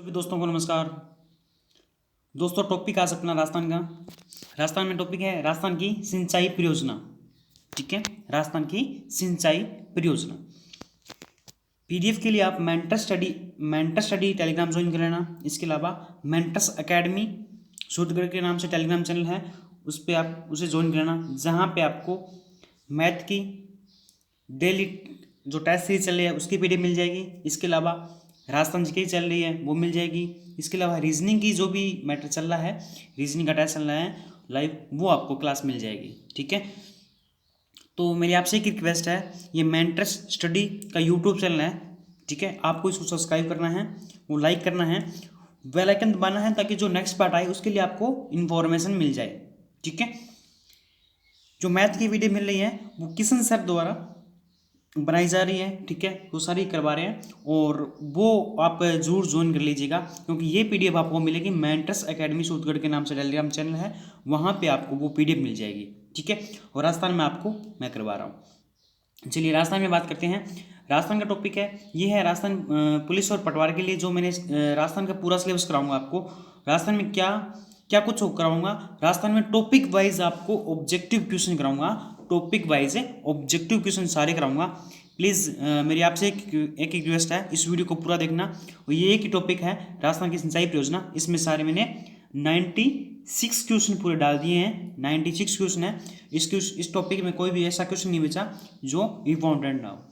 सभी दोस्तों को नमस्कार। दोस्तों टॉपिक आज अपना राजस्थान का। राजस्थान में टॉपिक है राजस्थान की सिंचाई परियोजना। ठीक है, राजस्थान की सिंचाई परियोजना। पीडीएफ के लिए आप मेंटर स्टडी टेलीग्राम ज्वाइन कर लेना। इसके अलावा मेंटर्स एकेडमी सूत्रगढ़ के नाम से टेलीग्राम चैनल है, उस पर आप उसे ज्वाइन कर लेना, जहाँ पे आपको मैथ की डेली जो टेस्ट सीरीज चल रही है उसकी पीडीएफ मिल जाएगी। इसके अलावा राजस्थान जीके चल रही है वो मिल जाएगी। इसके अलावा रीजनिंग की जो भी मैटर चल रहा है, रीजनिंग का टेस्ट चल रहा है लाइव, वो आपको क्लास मिल जाएगी। ठीक है, तो मेरी आपसे एक रिक्वेस्ट है, ये मेंटर्स स्टडी का यूट्यूब चैनल है। ठीक है, आपको इसको सब्सक्राइब करना है, वो लाइक करना है, बेल आइकन दबाना है, ताकि जो नेक्स्ट पार्ट आए उसके लिए आपको इन्फॉर्मेशन मिल जाए। ठीक है, जो मैथ की वीडियो मिल रही है वो किशन सर द्वारा बनाई जा रही है। ठीक है, वो सारी करवा रहे हैं और वो आप जरूर ज्वाइन कर लीजिएगा, क्योंकि ये पीडीएफ आपको मिलेगी मेंटर्स एकेडमी सूत्रगढ़ के नाम से टेलीग्राम चैनल है, वहाँ पे आपको वो पीडीएफ मिल जाएगी। ठीक है, और राजस्थान में आपको मैं करवा रहा हूँ। चलिए राजस्थान में बात करते हैं। राजस्थान का टॉपिक है, ये है राजस्थान पुलिस और पटवार के लिए जो मैंने राजस्थान का पूरा सिलेबस कराऊंगा आपको। राजस्थान में क्या क्या कुछ कराऊंगा, राजस्थान में टॉपिक वाइज आपको ऑब्जेक्टिव क्वेश्चन कराऊंगा, टॉपिक वाइज ऑब्जेक्टिव क्वेश्चन सारे कराऊंगा। प्लीज़ मेरी आपसे एक रिक्वेस्ट है, इस वीडियो को पूरा देखना। और ये एक ही टॉपिक है राजस्थान की सिंचाई परियोजना, इसमें सारे मैंने 96 क्वेश्चन पूरे डाल दिए हैं। 96 क्वेश्चन है। इस टॉपिक में कोई भी ऐसा क्वेश्चन नहीं बचा जो इम्पोर्टेंट ना हो।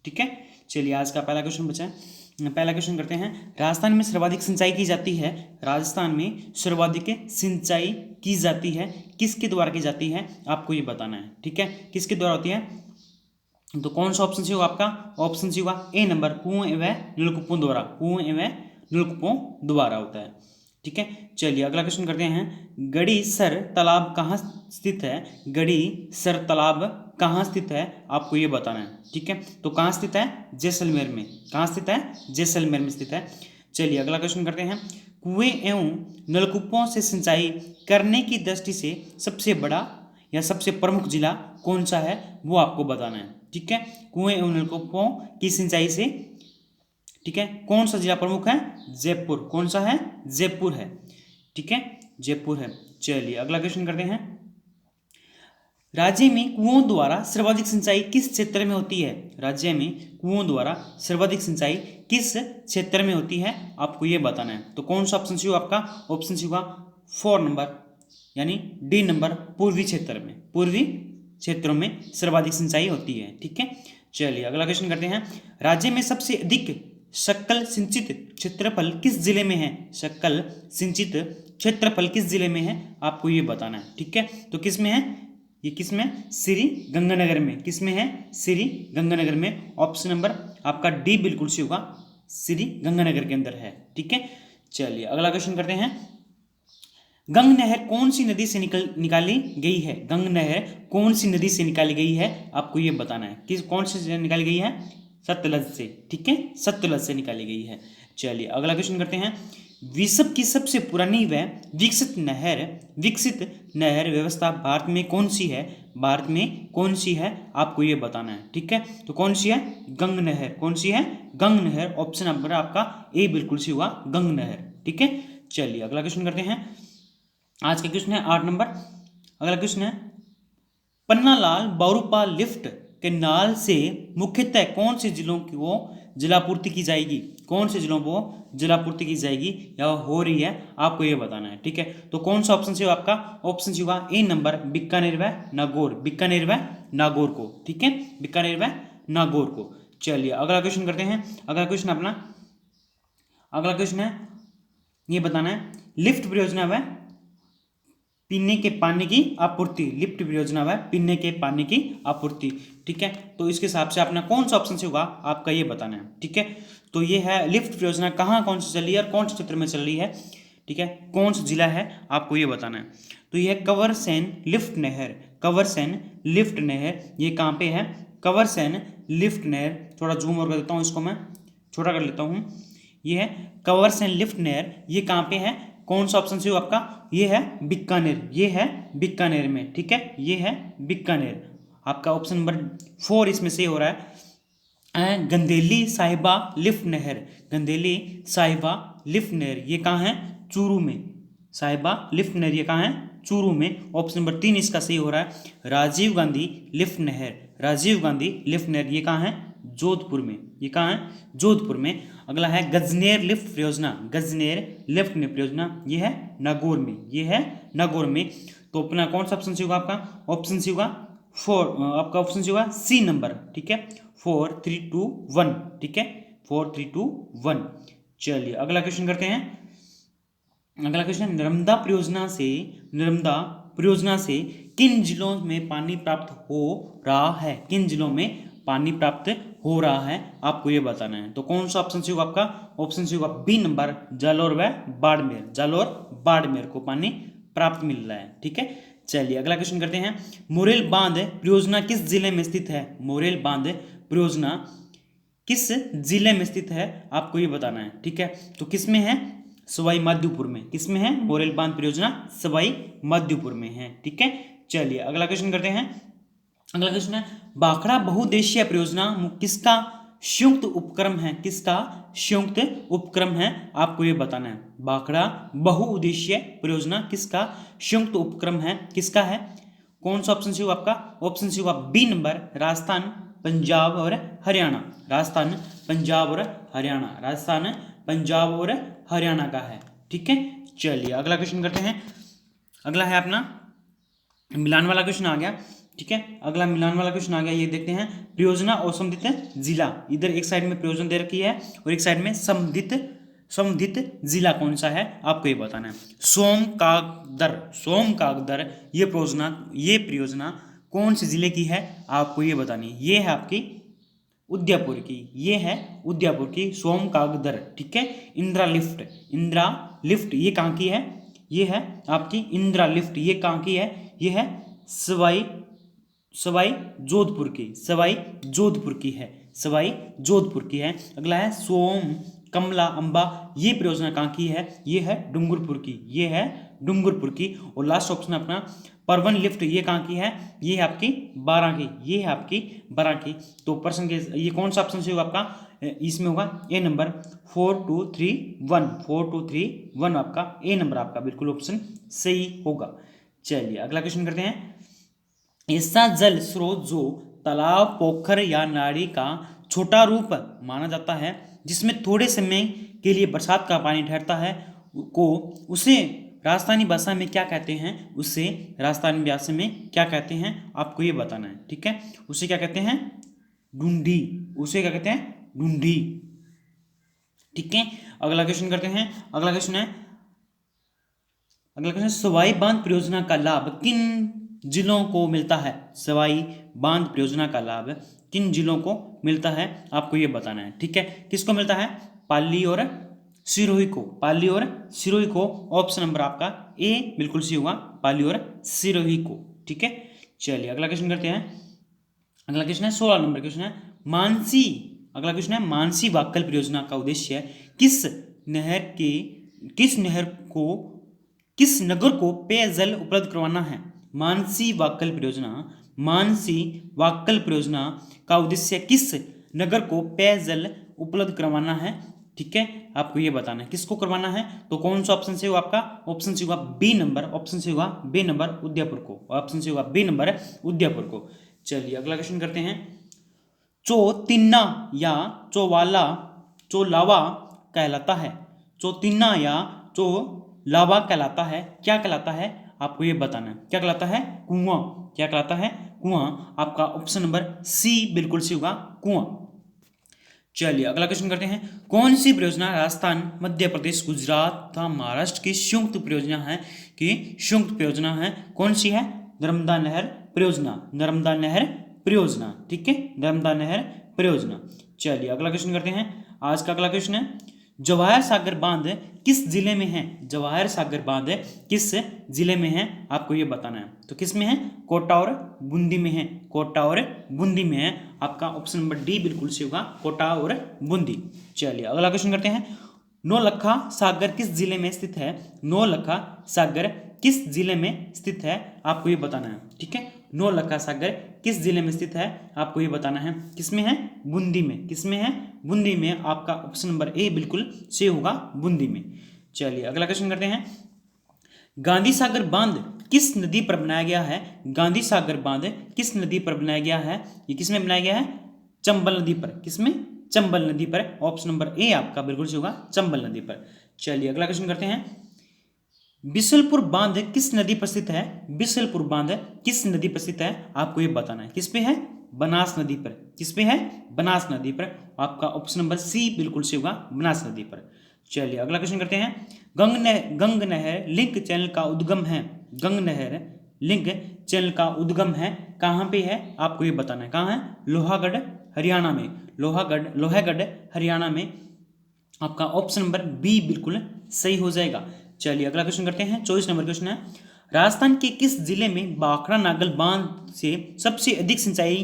ठीक है, चलिए आज का पहला क्वेश्चन बचा है। पहला क्वेश्चन करते हैं। राजस्थान में सर्वाधिक सिंचाई की जाती है, राजस्थान में सर्वाधिक सिंचाई की जाती है, किसके द्वारा की जाती है आपको ये बताना है। ठीक है, किसके द्वारा होती है, तो कौन सा ऑप्शन सी होगा आपका, ऑप्शन सी होगा ए नंबर, कुएं एवं नलकूपों द्वारा, कुएं एवं नलकूपों द्वारा होता है। ठीक है, चलिए अगला क्वेश्चन करते हैं। गड़ी सर तालाब कहाँ स्थित है, गड़ी सर तालाब कहाँ स्थित है आपको ये बताना है। ठीक है, तो कहाँ स्थित है, जैसलमेर में। कहाँ स्थित है, जैसलमेर में स्थित है। चलिए अगला क्वेश्चन करते हैं। कुएं एवं नलकूपों से सिंचाई करने की दृष्टि से सबसे बड़ा या सबसे प्रमुख जिला कौन सा है वो आपको बताना है। ठीक है, कुएं एवं नलकूपों की सिंचाई से, ठीक है, कौन सा जिला प्रमुख है, जयपुर। कौन सा है, जयपुर है। ठीक है, जयपुर है। चलिए अगला क्वेश्चन करते हैं। राज्य में कुओं द्वारा सर्वाधिक सिंचाई किस क्षेत्र में होती है, राज्य में कुओं द्वारा सर्वाधिक सिंचाई किस क्षेत्र में होती है आपको ये बताना है। तो कौन सा ऑप्शन सी होगा आपका, ऑप्शन सी होगा 4 नंबर यानी डी नंबर, पूर्वी क्षेत्र में, पूर्वी क्षेत्रों में सर्वाधिक सिंचाई होती है। ठीक है, चलिए अगला क्वेश्चन करते हैं। राज्य में सबसे अधिक सकल सिंचित क्षेत्रफल किस जिले में है, सकल सिंचित क्षेत्रफल किस जिले में है आपको ये बताना है। ठीक है, तो किस में है, ये किस में, श्री गंगानगर में। किस में है, श्री गंगानगर में। ऑप्शन नंबर आपका डी बिल्कुल सही होगा, श्री गंगानगर के अंदर है। ठीक है, चलिए अगला क्वेश्चन करते हैं। गंग नहर कौन सी नदी से निकाली गई है, गंग नहर कौन सी नदी से निकाली गई है आपको ये बताना है। किस कौन सी निकाली गई है, सतलज से। ठीक है, सतलज से निकाली गई है। चलिए अगला क्वेश्चन करते हैं। विश्व की सबसे पुरानी व विकसित नहर व्यवस्था भारत में कौन सी है, भारत में कौन सी है आपको ये बताना है। ठीक है, तो कौन सी है, गंग नहर। कौन सी है, गंग नहर। ऑप्शन नंबर आपका ए बिल्कुल सी हुआ, गंग नहर। ठीक है, चलिए अगला क्वेश्चन करते हैं। आज का क्वेश्चन है 8 नंबर। अगला क्वेश्चन है। पन्नालाल बारूपा लिफ्ट के नाल से मुख्यतः कौन से जिलों की वो जलापूर्ति की जाएगी, कौन से जिलों को जलापूर्ति की जाएगी या हो रही है आपको ये बताना है। ठीक है, तो कौन सा ऑप्शन से हो आपका, ऑप्शन सी होगा ए नंबर, बीकानेर व नागौर, बीकानेर व नागौर को। ठीक है, बीकानेर व नागौर को। चलिए अगला क्वेश्चन करते हैं। अगला क्वेश्चन अपना, अगला क्वेश्चन है ये बताना है। लिफ्ट परियोजना व पीने के पानी की आपूर्ति, लिफ्ट परियोजना व पीने के पानी की आपूर्ति। ठीक है, तो इसके हिसाब से अपना कौन सा ऑप्शन से होगा आपका ये बताना है। ठीक है, तो ये है लिफ्ट परियोजना कहाँ कौन सी चल रही है और कौन से क्षेत्र में चल रही है। ठीक है, कौन सा जिला है आपको ये बताना है। तो ये है कंवरसेन लिफ्ट नहर, कंवरसेन लिफ्ट नहर, ये कहाँ पे है, कंवरसेन लिफ्ट नहर। थोड़ा जूम और कर देता हूँ, इसको मैं छोटा कर लेता हूँ। ये है कंवरसेन लिफ्ट नहर, ये कहाँ पे है, कौन सा ऑप्शन से हो आपका, ये है बीकानेर, ये है बीकानेर में। ठीक है, ये है बीकानेर। आपका ऑप्शन नंबर 4 इसमें से हो रहा है। गंदेली साहिबा लिफ्ट नहर, गंदेली साहिबा लिफ्ट नहर ये कहाँ है? चूरू में। साहिबा लिफ्ट नहर ये कहाँ है? चूरू में। ऑप्शन नंबर 3 इसका सही हो रहा है। राजीव गांधी लिफ्ट नहर, राजीव गांधी लिफ्ट नहर ये कहाँ है? जोधपुर में। ये कहाँ है? जोधपुर में। अगला है गजनेर लिफ्ट परियोजना, गजनेर लिफ्ट परियोजना ये है नागौर में, ये है नागौर में। तो अपना कौन सा ऑप्शन सी होगा आपका? ऑप्शन सी होगा आपका ऑप्शन सी होगा सी नंबर, ठीक है। 4 3 2 1, ठीक है, 4 3 2 1। चलिए अगला क्वेश्चन करते हैं। अगला क्वेश्चन, नर्मदा परियोजना से किन जिलों में पानी प्राप्त हो रहा है? किन जिलों में पानी प्राप्त हो रहा है आपको ये बताना है। तो कौन सा ऑप्शन सी होगा आपका? ऑप्शन सी होगा बी नंबर, जालोर व बाड़मेर, जालोर बाड़मेर को पानी प्राप्त मिल रहा है, ठीक है। चलिए अगला क्वेश्चन करते हैं। मोरेल बांध परियोजना किस जिले में स्थित है? मोरेल बांध परियोजना किस जिले में स्थित है आपको ये बताना है, ठीक है। तो किस में है? सवाई माधोपुर में। किस में है? मोरेल बांध परियोजना सवाई माधोपुर में है, ठीक है। चलिए अगला क्वेश्चन करते हैं। अगला क्वेश्चन है, भाखड़ा बहुउद्देशीय परियोजना किसका संयुक्त उपक्रम है? किसका संयुक्त उपक्रम है आपको ये बताना है। भाखड़ा बहुउद्देशीय परियोजना किसका संयुक्त उपक्रम है? किसका है? कौन सा ऑप्शन सी होगा आपका? ऑप्शन सी होगा बी नंबर, राजस्थान, पंजाब और हरियाणा। राजस्थान, पंजाब और हरियाणा, राजस्थान, पंजाब और हरियाणा का है, ठीक है। चलिए अगला क्वेश्चन करते हैं। अगला है अपना मिलान वाला क्वेश्चन आ गया, ठीक है। अगला मिलान वाला क्वेश्चन आ गया, ये देखते हैं। परियोजना और संबंधित जिला, इधर एक साइड में परियोजना दे रखी है और एक साइड में संबंधित जिला कौन सा है आपको ये बताना है। सोमकागदर ये परियोजना कौन से जिले की है आपको ये बतानी है। ये है आपकी उदयपुर की, ये है उदयपुर की सोमकागदर, ठीक है। इंदिरा लिफ्ट ये कहाँ की है? ये है आपकी इंदिरा लिफ्ट, ये कहाँ की है? ये है सवाई जोधपुर की, सवाई जोधपुर की है, सवाई जोधपुर की है। अगला है सोम कमला अंबा, ये परियोजना कहाँ की है? ये है डूंगरपुर की, ये है डूंगरपुर की। और लास्ट ऑप्शन अपना परवन लिफ्ट, ये कहाँ की है? ये है आपकी बारां की, ये है आपकी बारां की। तो पर्सन के ये कौन सा ऑप्शन से होगा आपका? इसमें होगा ए नंबर 4 2 3 1, 4 2 3 1 आपका ए नंबर आपका बिल्कुल ऑप्शन सही होगा। चलिए अगला क्वेश्चन करते हैं। ऐसा जल स्रोत जो तालाब, पोखर या नाली का छोटा रूप माना जाता है, जिसमें थोड़े समय के लिए बरसात का पानी ठहरता है, उसे राजस्थानी भाषा में क्या कहते हैं? उसे राजस्थानी भाषा में क्या कहते हैं आपको ये बताना है, ठीक है। उसे क्या कहते हैं? ढूंढी, उसे क्या कहते हैं? ढूंढी, ठीक है। अगला क्वेश्चन करते हैं। अगला क्वेश्चन सवाई बांध परियोजना का लाभ किन जिलों को मिलता है? सवाई बांध परियोजना का लाभ किन जिलों को मिलता है आपको ये बताना है, ठीक है। किसको मिलता है? पाली और सिरोही को, पाली और सिरोही को। ऑप्शन नंबर आपका ए बिल्कुल सी होगा, पाली और सिरोही को, ठीक है। चलिए अगला क्वेश्चन करते हैं। अगला क्वेश्चन है 16 नंबर क्वेश्चन है मानसी। अगला क्वेश्चन है मानसी वाक्कल परियोजना का उद्देश्य किस नगर को पेयजल उपलब्ध करवाना है? मानसी वाक्कल परियोजना का उद्देश्य किस नगर को पेयजल उपलब्ध करवाना है, ठीक है। आपको ये बताना है किसको करवाना है। तो कौन सा ऑप्शन से होगा आपका? ऑप्शन से होगा बी नंबर, ऑप्शन से होगा बी नंबर उदयपुर को, ऑप्शन से होगा बी नंबर उदयपुर को। चलिए अगला क्वेश्चन करते हैं। चौतिन्ना या चोलावा कहलाता है, चौतिन्ना या चोलावा कहलाता है, क्या कहलाता है आपको ये बताना है। क्या कहलाता है? कुआं, क्या कहलाता है? कुआं। आपका ऑप्शन नंबर सी बिल्कुल सी होगा, कुआं। चलिए अगला क्वेश्चन करते हैं। कौन सी परियोजना राजस्थान, मध्य प्रदेश, गुजरात तथा महाराष्ट्र की संयुक्त परियोजना है? कौन सी है? नर्मदा नहर परियोजना, नर्मदा नहर परियोजना, ठीक है, नर्मदा नहर परियोजना। चलिए अगला क्वेश्चन करते हैं। आज का अगला क्वेश्चन है जवाहर सागर बांध किस जिले में है? जवाहर सागर बांध किस जिले में है आपको ये बताना है। तो किस में है? कोटा और बूंदी में है, कोटा और बूंदी में है। आपका ऑप्शन नंबर डी बिल्कुल सही होगा, कोटा और बूंदी। चलिए अगला क्वेश्चन करते हैं। नौलखा सागर किस जिले में स्थित है? नौलखा सागर किस जिले में स्थित है आपको ये बताना है, ठीक है। नौलखा सागर किस जिले में स्थित है, आपको ये बताना है। किसमें है, बूंदी में। किसमें है, बूंदी में। आपका ऑप्शन नंबर ए बिल्कुल सही होगा, बूंदी में। चलिए अगला क्वेश्चन करते हैं। गांधी सागर बांध किस नदी पर बनाया गया है, गांधी सागर बांध किस नदी पर बनाया गया है, ये किसमें बनाया गया है, चंबल नदी पर। किसमें, चंबल नदी पर। ऑप्शन नंबर ए आपका बिल्कुल सही होगा, चंबल नदी पर। चलिए अगला क्वेश्चन करते हैं। बिशलपुर बांध किस नदी पर स्थित है, बिशलपुर बांध किस नदी पर स्थित है, आपको ये बताना है। किस पे है, बनास नदी पर। किस पे है, बनास नदी पर। आपका ऑप्शन नंबर सी बिल्कुल सही होगा, बनास नदी पर। चलिए अगला क्वेश्चन करते हैं। गंग नहर लिंक चैनल का उद्गम है, गंग नहर लिंक चैनल का उद्गम है कहाँ पे है, आपको ये बताना है। कहाँ है, लोहागढ़ हरियाणा में। लोहागढ़ हरियाणा में। आपका ऑप्शन नंबर बी बिल्कुल सही हो जाएगा। चलिए अगला क्वेश्चन करते हैं। 24 नंबर क्वेश्चन है। राजस्थान के किस जिले में भाखड़ा नागल बांध से सबसे अधिक सिंचाई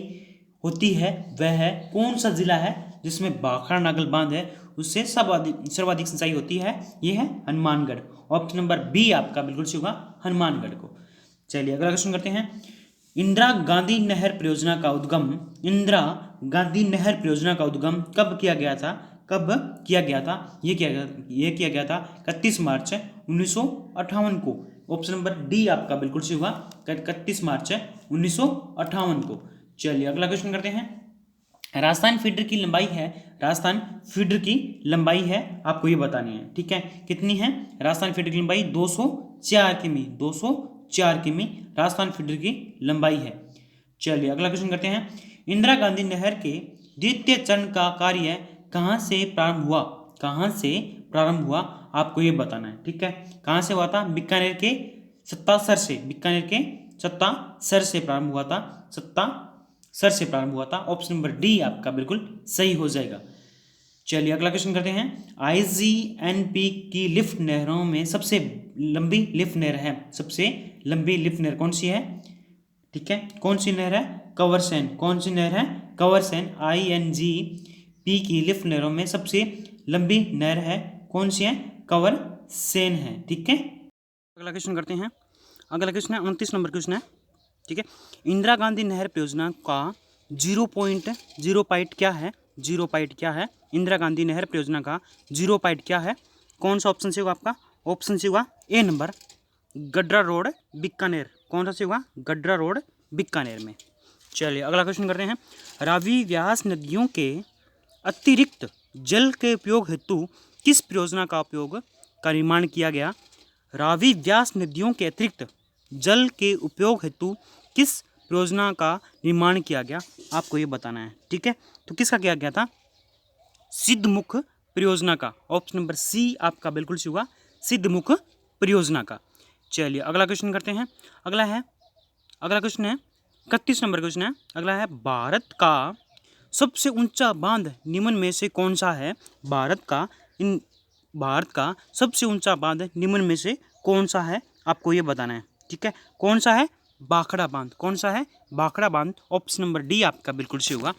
होती है, वह है कौन सा जिला है जिसमें भाखड़ा नागल बांध है उससे सर्वाधिक सिंचाई होती है, यह है हनुमानगढ़। ऑप्शन नंबर बी आपका बिल्कुल सही होगा, हनुमानगढ़ को। चलिए अगला क्वेश्चन करते हैं। इंदिरा गांधी नहर परियोजना का उद्गम, इंदिरा गांधी नहर परियोजना का उद्गम कब किया गया था, कब किया गया था, ये किया गया था 31 मार्च 1958 को। ऑप्शन नंबर डी आपका बिल्कुल सही होगा, 31 मार्च 1958 को। चलिए अगला क्वेश्चन करते हैं। राजस्थान फीडर की लंबाई है, राजस्थान फीडर की लंबाई है आपको ये बतानी है, ठीक है। कितनी है, राजस्थान फीडर की लंबाई 204 किमी, 204 किमी राजस्थान फीडर की लंबाई है। चलिए अगला क्वेश्चन करते हैं। इंदिरा गांधी नहर के द्वितीय चरण का कार्य कहाँ से प्रारंभ हुआ, कहाँ से प्रारंभ हुआ, आपको ये बताना है, ठीक है। कहाँ से हुआ था, बीकानेर के सत्तासर से, बीकानेर के सत्तासर से प्रारंभ हुआ था, सत्तासर से प्रारंभ हुआ था। ऑप्शन नंबर डी आपका बिल्कुल सही हो जाएगा। चलिए अगला क्वेश्चन करते हैं। IGNP की लिफ्ट नहरों में सबसे लंबी लिफ्ट नहर है, सबसे लंबी लिफ्ट नहर कौन सी है, ठीक है। कौन सी नहर है, कंवर सेन। कौन सी नहर है, कंवर सेन। INGP की लिफ्ट नहरों में सबसे लंबी नहर है कौन सी है, कंवर सेन है, ठीक है। अगला क्वेश्चन करते हैं। अगला क्वेश्चन है 29 नंबर क्वेश्चन है, ठीक है। इंदिरा गांधी नहर परियोजना का 0 पॉइंट क्या है, 0 पॉइंट क्या है, इंदिरा गांधी नहर परियोजना का 0 पॉइंट क्या है, कौन सा ऑप्शन से होगा आपका, ऑप्शन से होगा ए नंबर, गड्रा रोड बीकानेर। कौन सा से होगा, गड्रा रोड बीकानेर में। चलिए अगला क्वेश्चन करते हैं। रावी व्यास नदियों के अतिरिक्त जल के उपयोग हेतु किस परियोजना का निर्माण किया गया, रावी व्यास नदियों के अतिरिक्त जल के उपयोग हेतु किस परियोजना का निर्माण किया गया, आपको ये बताना है, ठीक है। तो किसका किया गया था, सिद्धमुख परियोजना का। ऑप्शन नंबर सी आपका बिल्कुल सही होगा, सिद्धमुख परियोजना का। चलिए अगला क्वेश्चन करते हैं। अगला क्वेश्चन है 31 नंबर क्वेश्चन है। अगला है भारत का सबसे ऊंचा बांध निम्न में से कौन सा है, भारत का सबसे ऊंचा बांध निम्न में से कौन सा है, आपको ये बताना है, ठीक है। कौन सा है, भाखड़ा बांध। कौन सा है, भाखड़ा बांध। ऑप्शन नंबर डी आपका बिल्कुल सही होगा।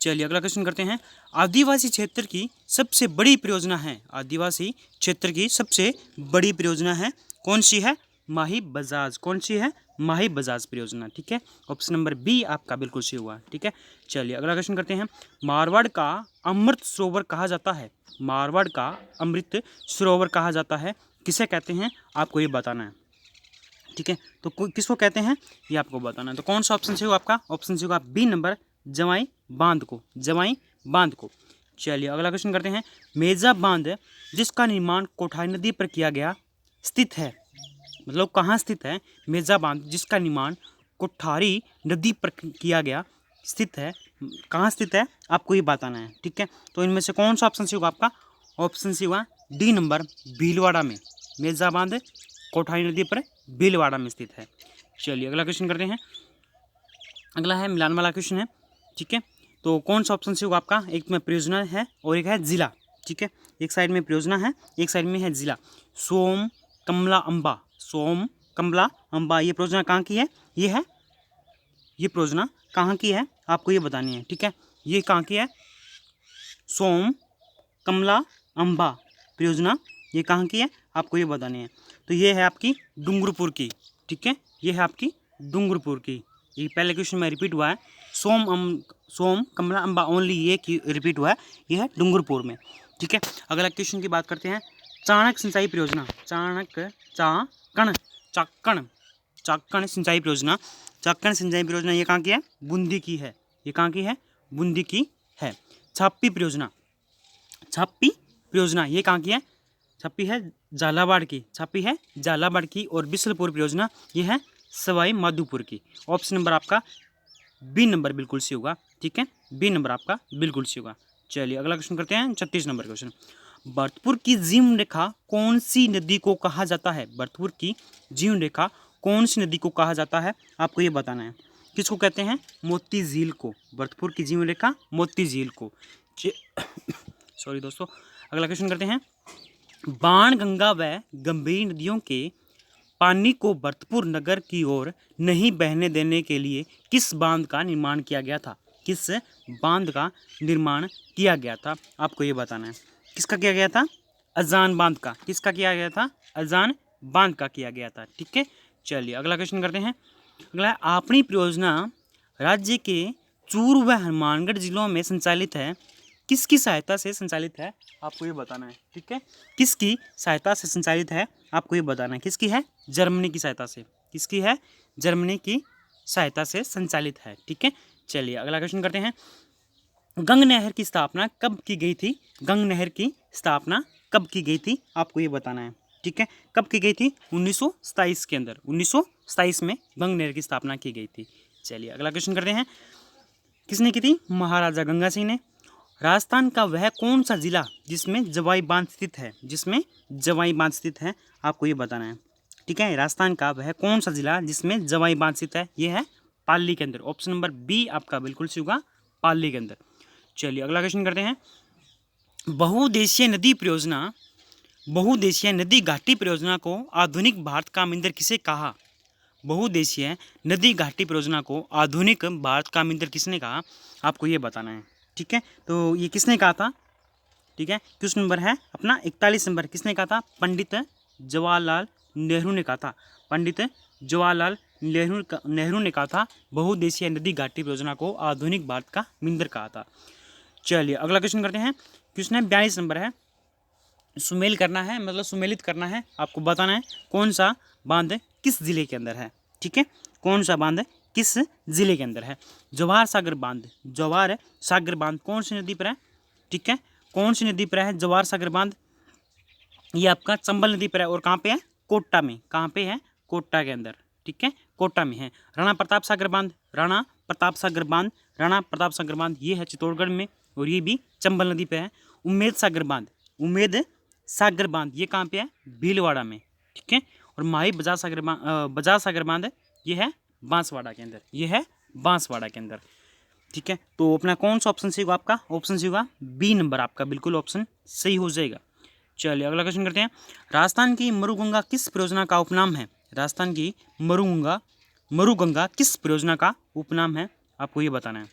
चलिए अगला क्वेश्चन करते हैं। आदिवासी क्षेत्र की सबसे बड़ी परियोजना है, आदिवासी क्षेत्र की सबसे बड़ी परियोजना है कौन सी है, माही बजाज। कौन सी है, माही बजाज परियोजना, ठीक है। ऑप्शन नंबर बी आपका बिल्कुल सही हुआ, ठीक है। चलिए अगला क्वेश्चन करते हैं। मारवाड़ का अमृत सरोवर कहा जाता है, मारवाड़ का अमृत सरोवर कहा जाता है, किसे कहते हैं, आपको ये बताना है, ठीक है। तो किसको कहते हैं ये आपको बताना है। तो कौन सा ऑप्शन से होगा आपका, ऑप्शन से होगा बी नंबर, जवाई बांध को, जवाई बांध को। चलिए अगला क्वेश्चन करते हैं। मेजा बांध जिसका निर्माण कोठारी नदी पर किया गया स्थित है, मतलब कहाँ स्थित है, मेजा बांध जिसका निर्माण कोठारी नदी पर किया गया स्थित है, कहाँ स्थित है, आपको ये बताना है, ठीक है। तो इनमें से कौन सा ऑप्शन से होगा आपका, ऑप्शन से होगा डी नंबर, भीलवाड़ा में। मेजा बांध कोठारी नदी पर भीलवाड़ा में स्थित है। चलिए अगला क्वेश्चन करते हैं। अगला है मिलान वाला क्वेश्चन है, ठीक है। तो कौन सा ऑप्शन से होगा आपका, एक में परियोजना है और एक है जिला, ठीक है। एक साइड में परियोजना है, एक साइड में है जिला। सोम कमला अम्बा, सोम कमला अम्बा ये परियोजना कहाँ की है, ये परियोजना कहाँ की है, आपको ये बतानी है, ठीक है। ये कहाँ की है, सोम कमला अम्बा परियोजना ये कहाँ की है, आपको ये बतानी है। तो ये है आपकी डूंगरपुर की, ठीक है, ये है आपकी डूंगरपुर की, ये पहले क्वेश्चन में रिपीट हुआ है। सोम कमला अम्बा ओनली ये रिपीट हुआ है, ये है डूंगरपुर में। ठीक है, अगला क्वेश्चन की बात करते हैं। चाणक्य सिंचाई परियोजना, चाकण सिंचाई परियोजना, चाकण सिंचाई परियोजना ये कहाँ की है? बूंदी की है। ये कहाँ की है? बूंदी की है। छापी परियोजना, छापी परियोजना ये कहाँ की है? छापी है झालावाड़ की, छापी है झालावाड़ की। और बिसलपुर परियोजना ये है सवाई माधोपुर की। ऑप्शन नंबर आपका बी नंबर बिल्कुल सी होगा। ठीक है, बी नंबर आपका बिल्कुल सी होगा। चलिए अगला क्वेश्चन करते हैं, 36 नंबर क्वेश्चन। भरतपुर की जीवन रेखा कौन सी नदी को कहा जाता है? भरतपुर की जीवन रेखा कौन सी नदी को कहा जाता है? आपको ये बताना है। किसको कहते हैं? मोती झील को। भरतपुर की जीवन रेखा मोती झील को। सॉरी दोस्तों, अगला क्वेश्चन करते हैं। बाण गंगा व गंभीर नदियों के पानी को भरतपुर नगर की ओर नहीं बहने देने के लिए किस बांध का निर्माण किया गया था? किस बांध का निर्माण किया गया था? आपको ये बताना है। किसका किया गया था? अजान बांध का। किसका किया गया था? अजान बांध का किया गया था। ठीक है, चलिए अगला क्वेश्चन करते हैं। अगला है, आपनी परियोजना राज्य के चूरू व हनुमानगढ़ जिलों में संचालित है, किसकी सहायता से संचालित है? आपको ये बताना है। ठीक है, किसकी सहायता से संचालित है? आपको ये बताना है। किसकी है? जर्मनी की सहायता से। किसकी है? जर्मनी की सहायता से संचालित है। ठीक है, चलिए अगला क्वेश्चन करते हैं। गंग नहर की स्थापना कब की गई थी? गंग नहर की स्थापना कब की गई थी? आपको ये बताना है। ठीक है, कब की गई थी? 1927 के अंदर। 1927 में गंग नहर की स्थापना की गई थी। चलिए अगला क्वेश्चन करते हैं। किसने की थी? महाराजा गंगा सिंह ने। राजस्थान का वह कौन सा जिला जिसमें जवाई बांध स्थित है? जिसमें जवाई बांध स्थित है, आपको ये बताना है। ठीक है, राजस्थान का वह कौन सा जिला जिसमें जवाई बांध स्थित है? ये है पाली के अंदर। ऑप्शन नंबर बी आपका बिल्कुल सही होगा, पाली के अंदर। चलिए अगला क्वेश्चन करते हैं। बहुउद्देशीय नदी परियोजना, बहुउद्देशीय नदी घाटी परियोजना को आधुनिक भारत का मिंदर किसे कहा? बहुउद्देशीय नदी घाटी परियोजना को आधुनिक भारत का मिंदर किसने कहा? आपको ये बताना है। ठीक है, तो ये किसने कहा था? ठीक है, क्वेश्चन नंबर है अपना 41 नंबर। किसने कहा था? पंडित जवाहरलाल नेहरू ने कहा था। पंडित जवाहरलाल नेहरू ने कहा था बहुउद्देशीय नदी घाटी परियोजना को आधुनिक भारत का मिंदर कहा था। चलिए अगला क्वेश्चन करते हैं। क्वेश्चन है 42 नंबर है। सुमेल करना है, मतलब सुमेलित करना है। आपको बताना है कौन सा बांध किस जिले के अंदर है। ठीक है, कौन सा बांध किस जिले के अंदर है? जवाहर सागर बांध। जवाहर सागर बांध कौन सी नदी पर है? ठीक है, कौन सी नदी पर है जवाहर सागर बांध? ये आपका चंबल नदी पर है। और कहाँ पे है? कोटा में। कहाँ पे है? कोटा के अंदर। ठीक है, कोटा में है। राणा प्रताप सागर बांध, राणा प्रताप सागर बांध, राणा प्रताप सागर बांध ये है चित्तौड़गढ़ में, और ये भी चंबल नदी पे है। उम्मेद सागर बांध, उम्मेद सागर बांध ये कहाँ पे है? भीलवाड़ा में। ठीक है, और माही बजाज सागर बांध ये है बांसवाड़ा के अंदर। ये है बांसवाड़ा के अंदर। ठीक है, तो अपना कौन सा ऑप्शन सही होगा? आपका ऑप्शन सही होगा बी नंबर आपका बिल्कुल ऑप्शन सही हो जाएगा। चलिए अगला क्वेश्चन करते हैं। राजस्थान की मरुगंगा किस परियोजना का उपनाम है? राजस्थान की मरुगंगा किस परियोजना का उपनाम है? आपको ये बताना है।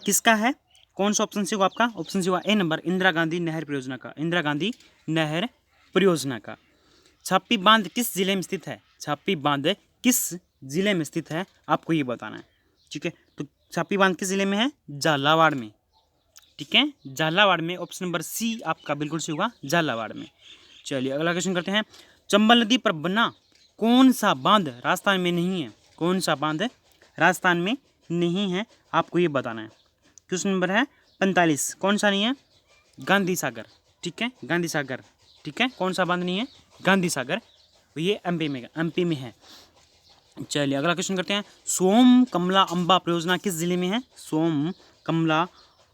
किसका है? कौन सा ऑप्शन सी होगा आपका? ऑप्शन सी होगा ए नंबर, इंदिरा गांधी नहर परियोजना का। इंदिरा गांधी नहर परियोजना का। छापी बांध किस जिले में स्थित है? छापी बांध किस जिले में स्थित है? आपको ये बताना है। ठीक है, तो छापी बांध किस जिले में है? झालावाड़ में। ठीक है, झालावाड़ में। ऑप्शन नंबर सी आपका बिल्कुल सही होगा, झालावाड़ में। चलिए अगला क्वेश्चन करते हैं। चंबल नदी पर बना कौन सा बांध राजस्थान में नहीं है? कौन सा बांध राजस्थान में नहीं है? आपको ये बताना है। क्वेश्चन नंबर है 45। कौन सा नहीं है? गांधी सागर। ठीक है, गांधी सागर। ठीक है, कौन सा बांध नहीं है? गांधी सागर। ये एमपी में है। चलिए अगला क्वेश्चन करते हैं। सोम कमला अम्बा परियोजना किस जिले में है? सोम कमला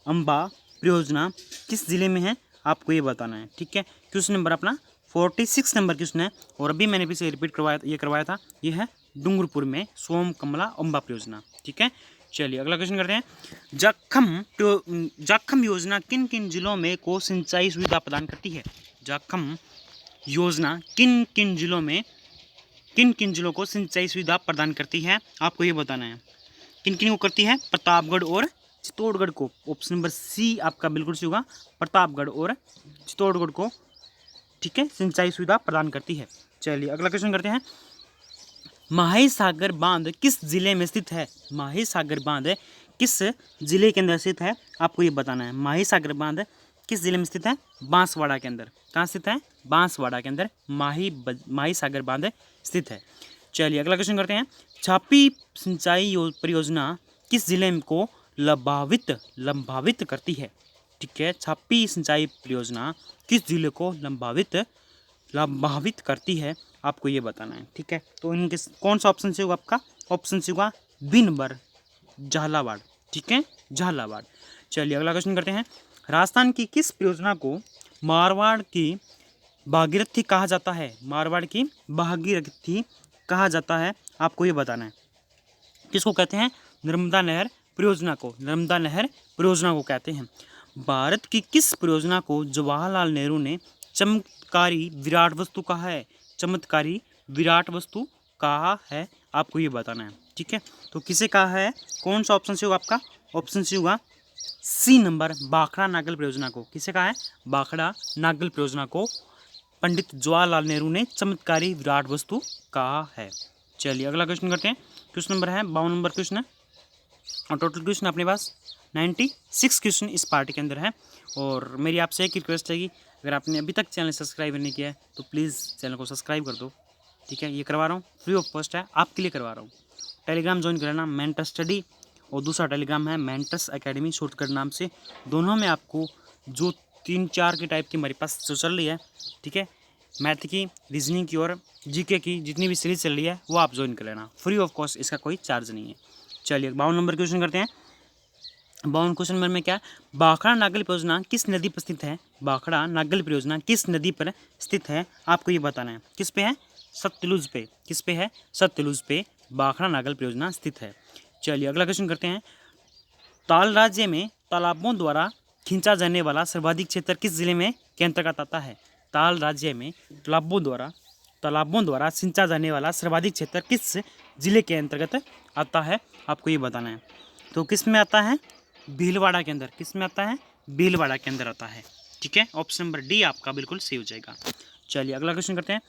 अम्बा परियोजना किस जिले में है? आपको ये बताना है। ठीक है, क्वेश्चन नंबर अपना 46 नंबर क्वेश्चन है, और अभी मैंने पीछे रिपीट करवाया था। ये है डूंगरपुर में सोम कमला अम्बा परियोजना। ठीक है, चलिए अगला क्वेश्चन करते हैं। जाखम योजना किन किन जिलों में को सिंचाई सुविधा प्रदान करती है? जाखम योजना किन किन जिलों को सिंचाई सुविधा प्रदान करती है? आपको ये बताना है। किन किन को करती है? प्रतापगढ़ और चित्तौड़गढ़ को। ऑप्शन नंबर सी आपका बिल्कुल सही होगा, प्रतापगढ़ और चित्तौड़गढ़ को। ठीक है, सिंचाई सुविधा प्रदान करती है। चलिए अगला क्वेश्चन करते हैं। माही सागर बांध किस जिले में स्थित है? माही सागर बांध किस जिले के अंदर स्थित है? आपको ये बताना है। माही सागर बांध किस जिले में स्थित है? बांसवाड़ा के अंदर। कहाँ स्थित है? बांसवाड़ा के अंदर माही सागर बांध स्थित है। चलिए अगला क्वेश्चन करते हैं। छापी सिंचाई परियोजना किस जिले को लंबावित करती है? ठीक है, छापी सिंचाई परियोजना किस जिले को लंबावित करती है? आपको ये बताना है। ठीक है, तो इनके कौन सा ऑप्शन से होगा आपका? ऑप्शन से होगा बी नंबर, झालावाड़। ठीक है, झालावाड़। चलिए अगला क्वेश्चन करते हैं। राजस्थान की किस परियोजना को मारवाड़ की भागीरथी कहा जाता है? मारवाड़ की भागीरथी कहा जाता है, आपको ये बताना है। किसको कहते हैं? नर्मदा नहर परियोजना को। नर्मदा नहर परियोजना को कहते हैं। भारत की किस परियोजना को जवाहरलाल नेहरू ने चमत्कारी विराट वस्तु कहा है? चमत्कारी विराट वस्तु कहा है, आपको ये बताना है। ठीक है, तो किसे कहा है? कौन सा ऑप्शन से होगा आपका? ऑप्शन से होगा सी नंबर, भाखड़ा नागल परियोजना को। किसे कहा है? भाखड़ा नागल परियोजना को पंडित जवाहरलाल नेहरू ने चमत्कारी विराट वस्तु कहा है। चलिए अगला क्वेश्चन करते हैं। क्वेश्चन नंबर है 52 नंबर क्वेश्चन है, और टोटल क्वेश्चन अपने पास 96 क्वेश्चन इस पार्ट के अंदर है। और मेरी आपसे एक रिक्वेस्ट है कि अगर आपने अभी तक चैनल सब्सक्राइब नहीं किया है तो प्लीज़ चैनल को सब्सक्राइब कर दो। ठीक है, ये करवा रहा हूँ, फ्री ऑफ कॉस्ट है, आपके लिए करवा रहा हूँ। टेलीग्राम ज्वाइन कर लेना, मेंटर स्टडी, और दूसरा टेलीग्राम है मेंटर्स एकेडमी शॉर्टकट नाम से। दोनों में आपको जो 3-4 के टाइप की हमारे पास जो चल रही है, ठीक है, मैथ की, रीजनिंग की और जीके की जितनी भी सीरीज चल रही है वो आप ज्वाइन कर लेना, फ्री ऑफ कॉस्ट, इसका कोई चार्ज नहीं है। चलिए 52 नंबर क्वेश्चन करते हैं। 52 क्वेश्चन नंबर में क्या है? भाखड़ा नागल परियोजना किस नदी पर स्थित है? भाखड़ा नागल परियोजना किस नदी पर स्थित है, आपको ये बताना है। किस पे है? सतलुज पे। किस पे है? सतलुज पे भाखड़ा नागल परियोजना स्थित है। चलिए अगला क्वेश्चन करते हैं। ताल राज्य में तालाबों द्वारा खींचा जाने वाला सर्वाधिक क्षेत्र किस जिले में के अंतर्गत आता है? ताल राज्य में तालाबों द्वारा सिंचा जाने वाला सर्वाधिक क्षेत्र किस जिले के अंतर्गत आता है, आपको ये बताना है। तो किस में आता है? भीलवाड़ा के अंदर। किस में आता है? भीलवाड़ा के अंदर आता है। ठीक है, ऑप्शन नंबर डी आपका बिल्कुल सही हो जाएगा। चलिए अगला क्वेश्चन करते हैं।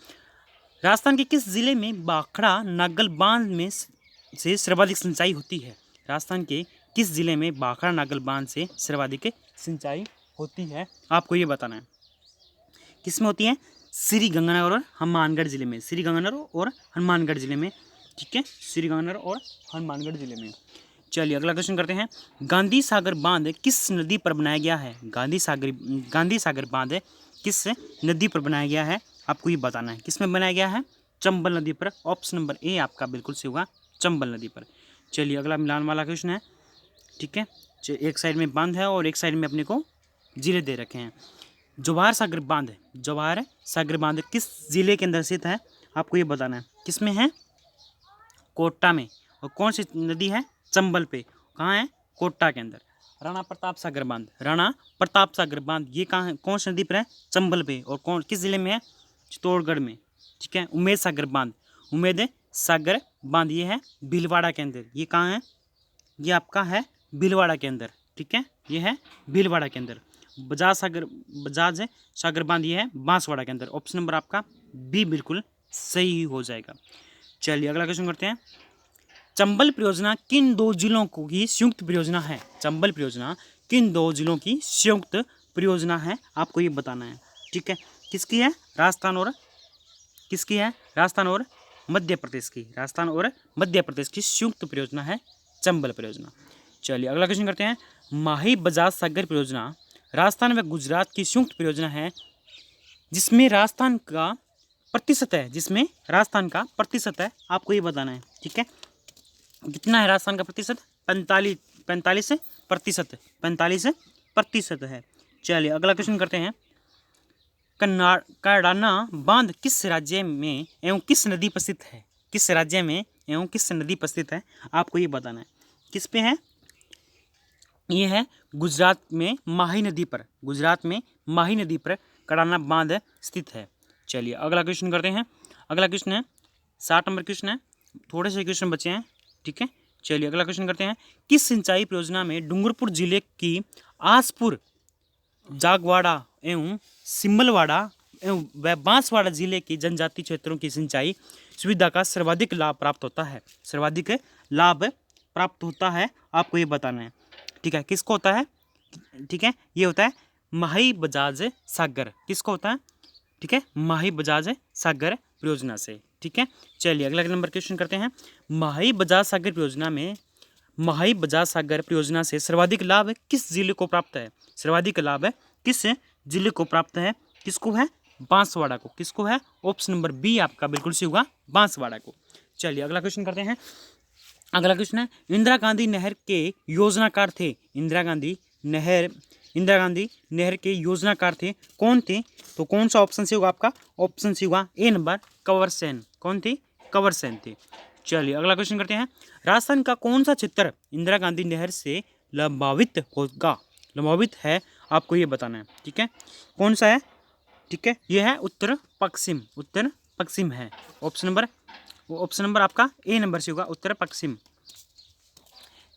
राजस्थान के किस जिले में भाखड़ा नागल बांध में से सर्वाधिक सिंचाई होती है? राजस्थान के किस जिले में भाखड़ा नागल बांध से सर्वाधिक सिंचाई होती है, आपको ये बताना है। किस में होती है? श्रीगंगानगर और हनुमानगढ़ जिले में। श्रीगंगानगर और हनुमानगढ़ जिले में। ठीक है, श्रीगंगानगर और हनुमानगढ़ जिले में। चलिए अगला क्वेश्चन करते हैं। गांधी सागर बांध किस नदी पर बनाया गया है? गांधी सागर बांध किस नदी पर बनाया गया है, आपको ये बताना है। किस में बनाया गया है? चंबल नदी पर। ऑप्शन नंबर ए आपका बिल्कुल सही होगा, चंबल नदी पर। चलिए अगला मिलान वाला क्वेश्चन है। ठीक है, एक साइड में बांध है और एक साइड में अपने को जिले दे रखे हैं। जवाहर सागर बांध किस जिले के अंदर स्थित है, आपको ये बताना है। किस में है? कोटा में। और कौन सी नदी है? चंबल पे। कहाँ है? कोटा के अंदर। राणा प्रताप सागर बांध ये कहाँ है? कौन सी नदी पर है? चंबल पे। और किस जिले में है? चित्तौड़गढ़ में। ठीक है, उमेद सागर बांध ये है भीलवाड़ा के अंदर। ये कहाँ है? ये आपका है भीलवाड़ा के अंदर। ठीक है, ये है भीलवाड़ा के अंदर। बजाज सागर बांध ये है बांसवाड़ा के अंदर। ऑप्शन नंबर आपका बी बिल्कुल सही हो जाएगा। चलिए अगला क्वेश्चन करते हैं। चंबल परियोजना किन 2 जिलों की संयुक्त परियोजना है? चंबल परियोजना किन 2 जिलों की संयुक्त परियोजना है, आपको ये बताना है। ठीक है, किसकी है? राजस्थान और मध्य प्रदेश की। राजस्थान और मध्य प्रदेश की संयुक्त परियोजना है चंबल परियोजना। चलिए अगला क्वेश्चन करते हैं। माही बजाज सागर परियोजना राजस्थान व गुजरात की संयुक्त परियोजना है जिसमें राजस्थान का प्रतिशत है, आपको ये बताना है। ठीक है, कितना है राजस्थान का प्रतिशत? 45% है। चलिए अगला क्वेश्चन करते हैं। कड़ाना बांध किस राज्य में एवं किस नदी पर स्थित है? किस राज्य में एवं किस नदी पर स्थित है, आपको ये बताना है। किस पे है? ये है गुजरात में माही नदी पर कड़ाना बांध स्थित है। चलिए अगला क्वेश्चन करते हैं। अगला क्वेश्चन है 60 नंबर क्वेश्चन है, थोड़े से क्वेश्चन बचे हैं। ठीक है, चलिए अगला क्वेश्चन करते हैं। किस सिंचाई परियोजना में डूंगरपुर जिले की आसपुर, जागवाड़ा एवं सिमलवाड़ा व बांसवाड़ा जिले के जनजातीय क्षेत्रों की सिंचाई सुविधा का सर्वाधिक लाभ प्राप्त होता है। सर्वाधिक लाभ प्राप्त होता है, आपको ये बताना है। ठीक है, किसको होता है? ठीक है, ये होता है माही बजाज सागर। किसको होता है? ठीक है, माही बजाज सागर परियोजना से। ठीक है, चलिए अगला नंबर क्वेश्चन करते हैं। माही बजाज सागर परियोजना में माही बजाज सागर परियोजना से सर्वाधिक लाभ किस जिले को प्राप्त है? सर्वाधिक लाभ है किस जिले को प्राप्त है? किसको है? बांसवाड़ा को। किसको है? ऑप्शन नंबर बी आपका बिल्कुल सही होगा, बांसवाड़ा को। चलिए अगला क्वेश्चन करते हैं। अगला क्वेश्चन है, इंदिरा गांधी नहर के योजनाकार थे। इंदिरा गांधी नहर के योजनाकार थे, कौन थे? तो कौन सा ऑप्शन से होगा आपका? ऑप्शन सी होगा ए नंबर, कंवर सेन। कौन थे? कंवर सेन थे। चलिए अगला क्वेश्चन करते हैं। राजस्थान का कौन सा क्षेत्र इंदिरा गांधी नहर से लाभान्वित होगा? लाभान्वित है, आपको ये बताना है। ठीक है, कौन सा है? ठीक है, ये है उत्तर पश्चिम। उत्तर पश्चिम है। ऑप्शन नंबर आपका ए नंबर से होगा, उत्तर पश्चिम।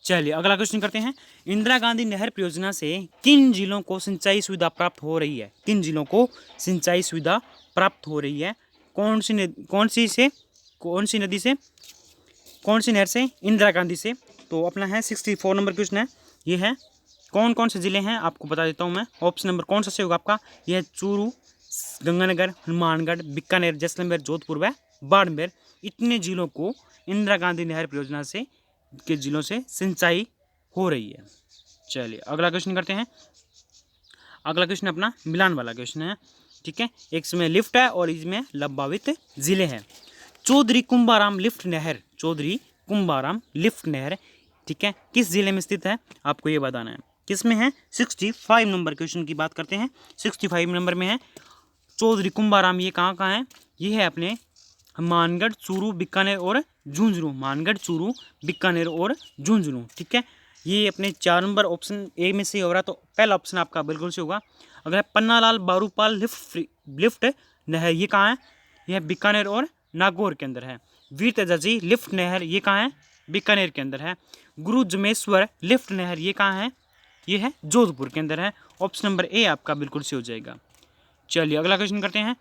चलिए अगला क्वेश्चन करते हैं। इंदिरा गांधी नहर परियोजना से किन जिलों को सिंचाई सुविधा प्राप्त हो रही है? किन जिलों को सिंचाई सुविधा प्राप्त हो रही है? कौन सी नहर से? इंदिरा गांधी से। तो अपना है 64 नंबर क्वेश्चन है। ये है कौन कौन से जिले हैं, आपको बता देता हूँ मैं। ऑप्शन नंबर कौन सा से होगा आपका? यह है चूरू, गंगानगर, हनुमानगढ़, बीकानेर, जैसलमेर, जोधपुर व बाड़मेर। इतने जिलों को इंदिरा गांधी नहर परियोजना से के जिलों से सिंचाई हो रही है। चलिए अगला क्वेश्चन करते हैं। अगला क्वेश्चन अपना मिलान वाला क्वेश्चन है। ठीक है, एक इसमें लिफ्ट है और इसमें लाभान्वित जिले हैं। चौधरी कुंभाराम लिफ्ट नहर। चौधरी कुंभाराम लिफ्ट नहर, ठीक है, किस जिले में स्थित है? आपको ये बताना है। किसमें है? 65 नंबर क्वेश्चन की बात करते हैं। 65 नंबर में है चौधरी कुंभाराम। ये कहाँ है? ये है अपने मानगढ़, चूरू, बीकानेर और झुंझुनू। मानगढ़, चूरू, बीकानेर और झुंझुनू। ठीक है, ये अपने 4 नंबर ऑप्शन ए में से हो रहा, तो पहला ऑप्शन आपका बिल्कुल से होगा। अगर पन्नालाल बारूपाल लिफ्ट नहर, ये कहाँ है? यह बीकानेर और नागौर के अंदर है। वीर तेजाजी लिफ्ट नहर, ये कहाँ है? बीकानेर के अंदर है। गुरु जमेश्वर लिफ्ट नहर, ये कहाँ है? ये है जोधपुर के अंदर है। ऑप्शन नंबर ए आपका बिल्कुल से हो जाएगा। चलिए अगला क्वेश्चन करते हैं।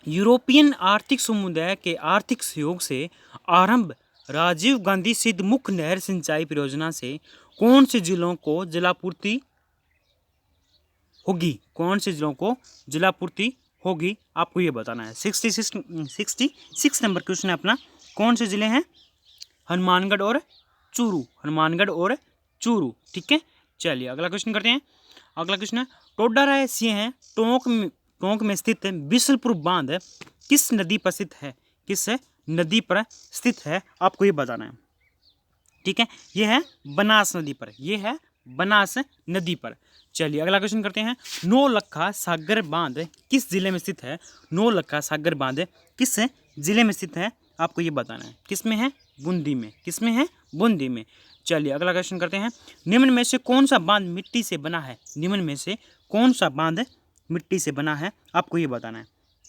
यूरोपियन आर्थिक समुदाय के आर्थिक सहयोग से आरंभ राजीव गांधी सिद्ध मुख्य नहर सिंचाई परियोजना से कौन से जिलों को जलापूर्ति होगी? कौन से जिलों को जलापूर्ति होगी, आपको ये बताना है। 66 नंबर क्वेश्चन है अपना। कौन से जिले हैं? हनुमानगढ़ और चूरू। हनुमानगढ़ और चूरू। ठीक है, चलिए अगला क्वेश्चन करते हैं। अगला क्वेश्चन है टोडाराय सिंह है टोंक में स्थित बिसलपुर बांध किस नदी पर स्थित है? किस नदी पर स्थित है, आपको ये बताना है। ठीक है, ये है बनास नदी पर। ये है बनास नदी पर। चलिए अगला क्वेश्चन करते हैं। नौलखा सागर बांध किस जिले में स्थित है? नौलखा सागर बांध किस जिले में स्थित है, आपको ये बताना है। किस में है? बूंदी में। किस में है? बूंदी में। चलिए अगला क्वेश्चन करते हैं। निम्न में से कौन सा बांध मिट्टी से बना है? निम्न में से कौन सा बांध मिट्टी से बना है, आपको ये बताना है।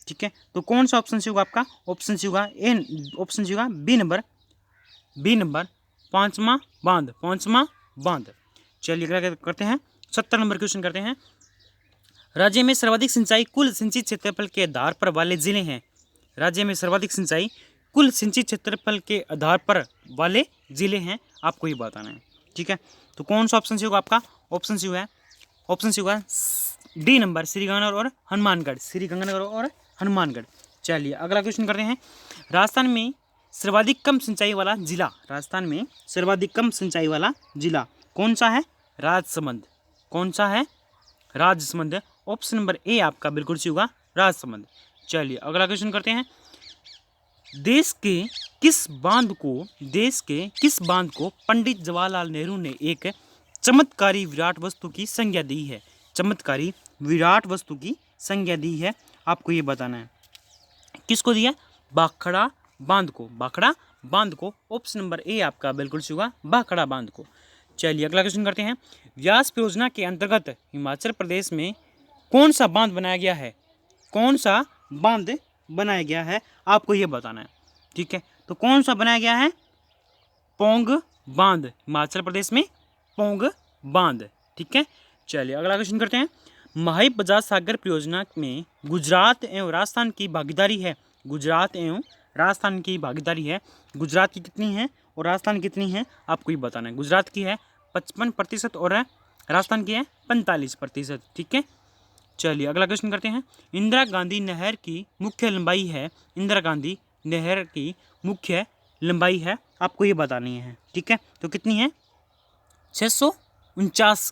ठीक है, तो कौन सा ऑप्शन से होगा आपका? ऑप्शन से होगा ऑप्शन से होगा बी नंबर, पांचवा बांध। चलिए अगला करते हैं। 70 नंबर क्वेश्चन करते हैं। राज्य में सर्वाधिक सिंचाई कुल सिंचित क्षेत्रफल के आधार पर वाले जिले हैं। राज्य में सर्वाधिक सिंचाई कुल सिंचित क्षेत्रफल के आधार पर वाले जिले हैं, आपको ये बताना है। ठीक है, तो कौन सा ऑप्शन से होगा आपका? ऑप्शन से होगा डी नंबर, श्रीगंगानगर और हनुमानगढ़। श्रीगंगानगर और हनुमानगढ़। चलिए अगला क्वेश्चन करते हैं। राजस्थान में सर्वाधिक कम सिंचाई वाला जिला। राजस्थान में सर्वाधिक कम सिंचाई वाला जिला कौन सा है? राजसमंद। कौन सा है? राजसमंद। ऑप्शन नंबर ए आपका बिल्कुल सही होगा, राजसमंद। चलिए अगला क्वेश्चन करते हैं। देश के किस बांध को पंडित जवाहरलाल नेहरू ने एक चमत्कारी विराट वस्तु की संज्ञा दी है? चमत्कारी विराट वस्तु की संज्ञा दी है, आपको ये बताना है। किसको दिया? भाखड़ा बांध को। भाखड़ा बांध को। ऑप्शन नंबर ए आपका बिल्कुल सही होगा, भाखड़ा बांध को। चलिए अगला क्वेश्चन करते हैं। व्यास परियोजना के अंतर्गत हिमाचल प्रदेश में कौन सा बांध बनाया गया है? कौन सा बांध बनाया गया है, आपको ये बताना है। ठीक है, तो कौन सा बनाया गया है? पौंग बांध। हिमाचल प्रदेश में पौंग बांध। ठीक है, चलिए अगला क्वेश्चन करते हैं। माही बजाज सागर परियोजना में गुजरात एवं राजस्थान की भागीदारी है। गुजरात एवं राजस्थान की भागीदारी है। गुजरात की कितनी है और राजस्थान की कितनी है आपको ये बताना है। गुजरात की है 55% और राजस्थान की है 45%। ठीक है, चलिए अगला क्वेश्चन करते हैं। इंदिरा गांधी नहर की मुख्य लंबाई है। इंदिरा गांधी नहर की मुख्य लंबाई है आपको ये बतानी है। ठीक है, तो कितनी है 649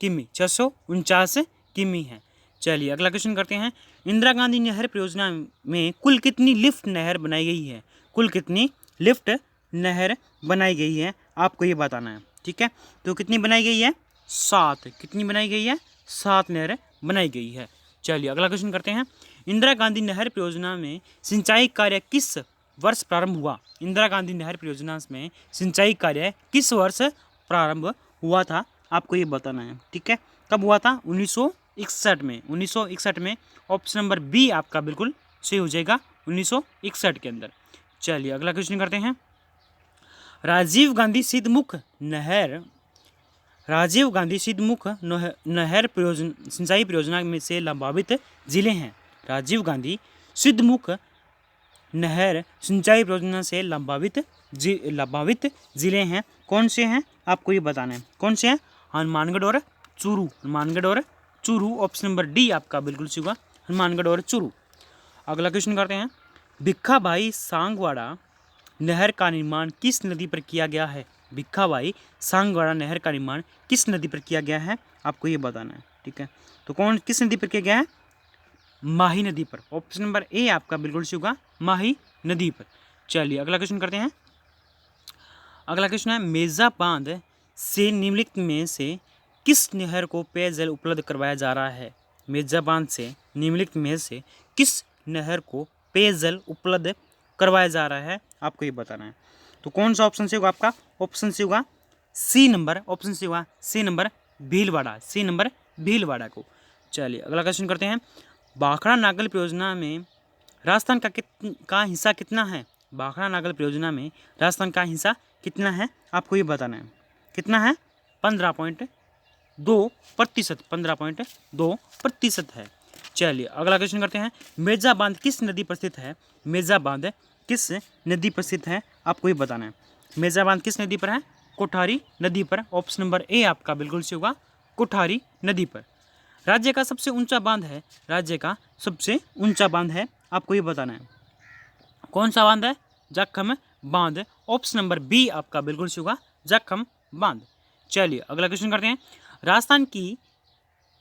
किमी। 649 किमी है। चलिए अगला क्वेश्चन करते हैं। इंदिरा गांधी नहर परियोजना में कुल कितनी लिफ्ट नहर बनाई गई है। कुल कितनी लिफ्ट नहर बनाई गई है आपको ये बताना है। ठीक है, तो कितनी बनाई गई है 7। कितनी बनाई गई है 7 नहर बनाई गई है। चलिए अगला क्वेश्चन करते हैं। इंदिरा गांधी नहर परियोजना में सिंचाई कार्य किस वर्ष प्रारंभ हुआ। इंदिरा गांधी नहर परियोजना में सिंचाई कार्य किस वर्ष प्रारंभ हुआ था आपको ये बताना है। ठीक है, कब हुआ था 1961 में। 1961 में ऑप्शन नंबर बी आपका बिल्कुल सही हो जाएगा 1961 के अंदर। चलिए अगला क्वेश्चन करते हैं। राजीव गांधी सिद्धमुख नहर राजीव गांधी सिद्धमुख नहर परियोजना सिंचाई परियोजना में से लाभान्वित जिले हैं। राजीव गांधी सिद्धमुख नहर सिंचाई परियोजना से लाभान्वित जिले हैं कौन से हैं आपको ये बताना है। कौन से हैं हनुमानगढ़ और चूरू। हनुमानगढ़ और चूरू ऑप्शन नंबर डी आपका बिल्कुल सही होगा हनुमानगढ़ और चूरू। अगला क्वेश्चन करते हैं। भिखाभाई सांगवाड़ा नहर का निर्माण किस नदी पर किया गया है। भिखाभाई सांगवाड़ा नहर का निर्माण किस नदी पर किया गया है आपको ये बताना है। ठीक है, तो कौन किस नदी पर किया गया है माही नदी पर। ऑप्शन नंबर ए आपका बिल्कुल सही होगा माही नदी पर। चलिए अगला क्वेश्चन करते हैं। अगला क्वेश्चन है मेजा बांध से निम्नलिखित में से किस नहर को पेयजल उपलब्ध करवाया जा रहा है। मेजा बांध से निम्नलिखित में से किस नहर को पेयजल उपलब्ध करवाया जा रहा है आपको ये बताना है। तो कौन सा ऑप्शन से होगा आपका ऑप्शन से होगा सी नंबर। ऑप्शन से होगा C number Bhilwara. C number Bhilwara को। चलिए अगला क्वेश्चन करते हैं। भाखड़ा नागल परियोजना में राजस्थान का हिस्सा कितना है। भाखड़ा नागल परियोजना में राजस्थान का हिस्सा कितना है आपको ये बताना है। कितना है 15.2%। 15.2% है। चलिए अगला क्वेश्चन करते हैं। मेजा बांध किस नदी पर स्थित है। मेजा बांध किस नदी पर स्थित है आपको ये बताना है। मेजा बांध किस नदी पर है कोठारी नदी पर। ऑप्शन नंबर ए आपका बिल्कुल सही होगा कोठारी नदी पर। राज्य का सबसे ऊंचा बांध है। राज्य का सबसे ऊंचा बांध है आपको ये बताना है। कौन सा बांध है जाखम बांध। ऑप्शन नंबर बी आपका बिल्कुल सही होगा जाखम बांध। चलिए अगला क्वेश्चन करते हैं।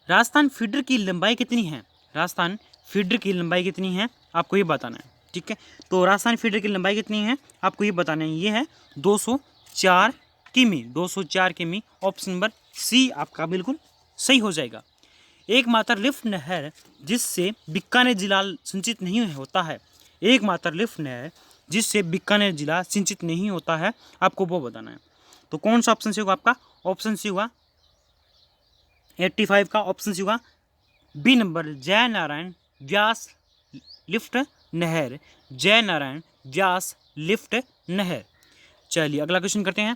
राजस्थान फीडर की लंबाई कितनी है। राजस्थान फीडर की लंबाई कितनी है आपको ये बताना है। ठीक है, तो राजस्थान फीडर की लंबाई कितनी है आपको ये बताना है। ये है 204 किमी। 204 किमी ऑप्शन नंबर सी आपका बिल्कुल सही हो जाएगा। एकमात्र लिफ्ट नहर जिससे बीकानेर जिला सिंचित नहीं होता है। एकमात्र लिफ्ट नहर जिससे बीकानेर जिला सिंचित नहीं होता है आपको वो बताना है। तो कौन सा ऑप्शन सी होगा आपका ऑप्शन सी होगा 85 का ऑप्शन सी होगा बी नंबर जय नारायण व्यास लिफ्ट नहर। जय नारायण व्यास लिफ्ट नहर। चलिए अगला क्वेश्चन करते हैं।